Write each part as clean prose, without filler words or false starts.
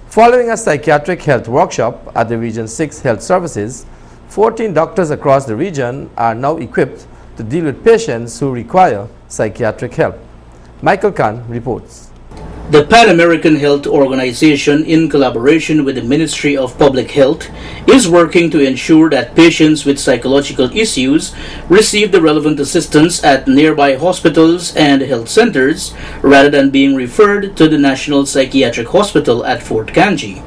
Following a psychiatric health workshop at the Region 6 Health Services, 14 doctors across the region are now equipped to deal with patients who require psychiatric help. Michael Khan reports. The Pan American Health Organization, in collaboration with the Ministry of Public Health, is working to ensure that patients with psychological issues receive the relevant assistance at nearby hospitals and health centers rather than being referred to the National Psychiatric Hospital at Fort Kanji.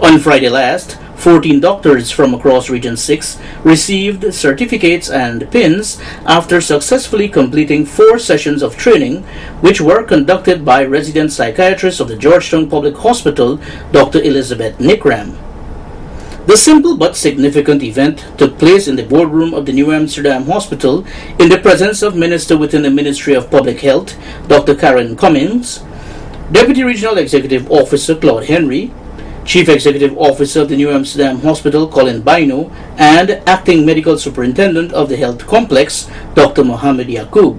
On Friday last, 14 doctors from across Region 6 received certificates and pins after successfully completing 4 sessions of training, which were conducted by resident psychiatrist of the Georgetown Public Hospital, Dr. Elizabeth Nickram. The simple but significant event took place in the boardroom of the New Amsterdam Hospital in the presence of Minister within the Ministry of Public Health, Dr. Karen Cummings, Deputy Regional Executive Officer Claude Henry, Chief Executive Officer of the New Amsterdam Hospital, Colin Bino, and Acting Medical Superintendent of the Health Complex, Dr. Mohammed Yaqub.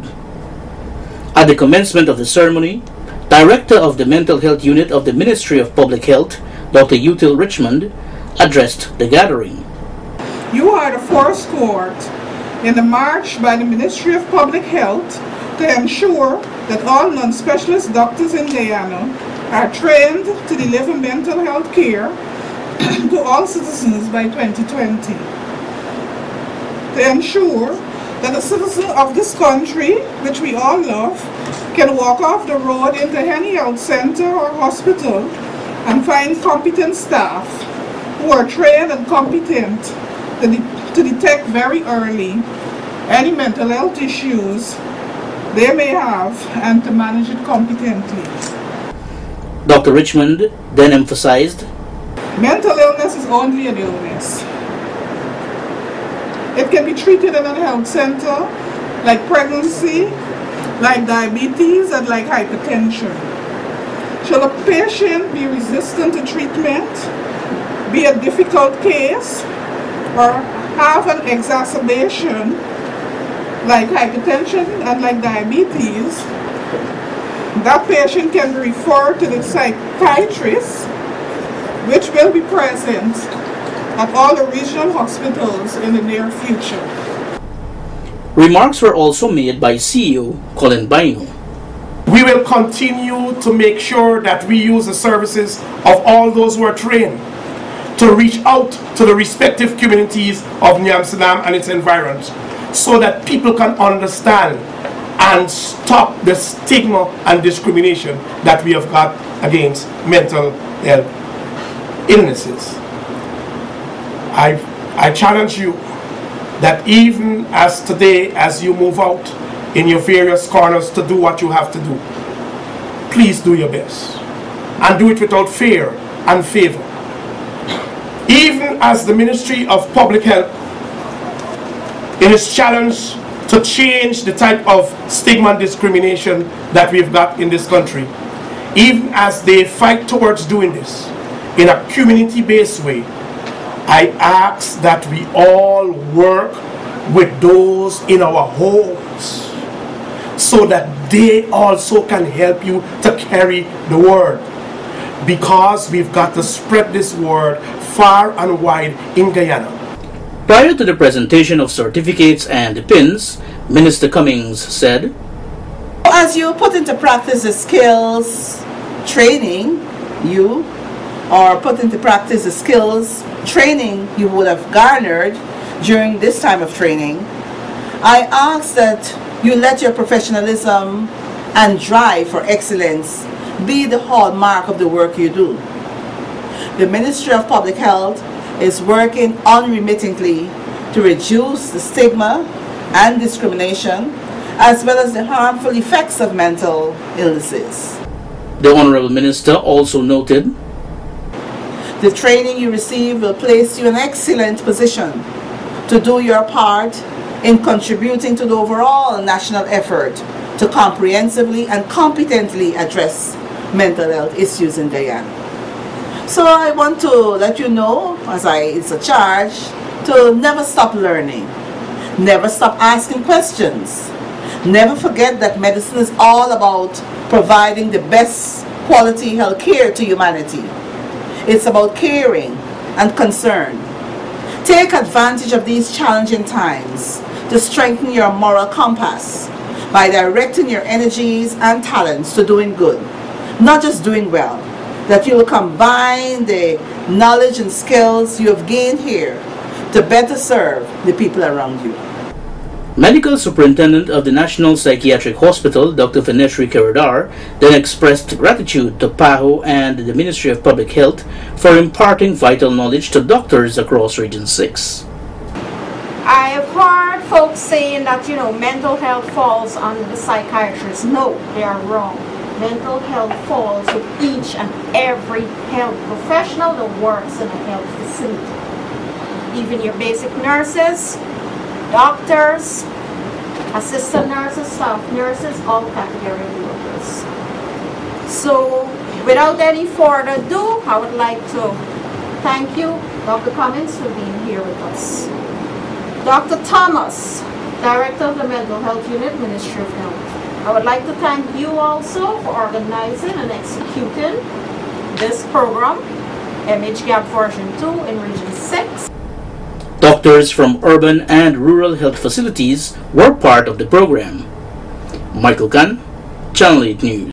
At the commencement of the ceremony, Director of the Mental Health Unit of the Ministry of Public Health, Dr. Util Richmond, addressed the gathering. You are the first cohort in the march by the Ministry of Public Health to ensure that all non-specialist doctors in Guyana are trained to deliver mental health care to all citizens by 2020. To ensure that a citizen of this country, which we all love, can walk off the road into any health center or hospital and find competent staff who are trained and competent to detect very early any mental health issues they may have and to manage it competently. Dr. Richmond then emphasized, mental illness is only an illness. It can be treated in a health center like pregnancy, like diabetes, and like hypertension. Should a patient be resistant to treatment, be a difficult case, or have an exacerbation like hypertension and like diabetes, that patient can be referred to the psychiatrist, which will be present at all the regional hospitals in the near future. Remarks were also made by CEO Colin Bino. We will continue to make sure that we use the services of all those who are trained to reach out to the respective communities of New Amsterdam and its environs so that people can understand and stop the stigma and discrimination that we have got against mental health illnesses. I challenge you that even as today, as you move out in your various corners to do what you have to do, please do your best and do it without fear and favor. Even as the Ministry of Public Health in its challenge to change the type of stigma and discrimination that we've got in this country, even as they fight towards doing this in a community-based way, I ask that we all work with those in our homes so that they also can help you to carry the word, because we've got to spread this word far and wide in Guyana. Prior to the presentation of certificates and pins, Minister Cummings said, as you put into practice the skills training you would have garnered during this time of training, I ask that you let your professionalism and drive for excellence be the hallmark of the work you do. The Ministry of Public Health is working unremittingly to reduce the stigma and discrimination, as well as the harmful effects of mental illnesses. The Honorable Minister also noted, the training you receive will place you in an excellent position to do your part in contributing to the overall national effort to comprehensively and competently address mental health issues in Guyana. So I want to let you know, it's a charge, to never stop learning, never stop asking questions, never forget that medicine is all about providing the best quality health care to humanity. It's about caring and concern. Take advantage of these challenging times to strengthen your moral compass by directing your energies and talents to doing good, not just doing well, that you will combine the knowledge and skills you have gained here to better serve the people around you. Medical Superintendent of the National Psychiatric Hospital, Dr. Vaneshri Karadar, then expressed gratitude to PAHO and the Ministry of Public Health for imparting vital knowledge to doctors across Region 6. I have heard folks saying that, mental health falls under the psychiatrists. No, they are wrong. Mental health falls with each and every health professional that works in a health facility. Even your basic nurses, doctors, assistant nurses, staff nurses, all category of workers. So, without any further ado, I would like to thank you, Dr. Cummins, for being here with us. Dr. Thomas, Director of the Mental Health Unit, Ministry of Health. I would like to thank you also for organizing and executing this program, MHGAP version 2 in Region 6. Doctors from urban and rural health facilities were part of the program. Michael Gunn, Channel 8 News.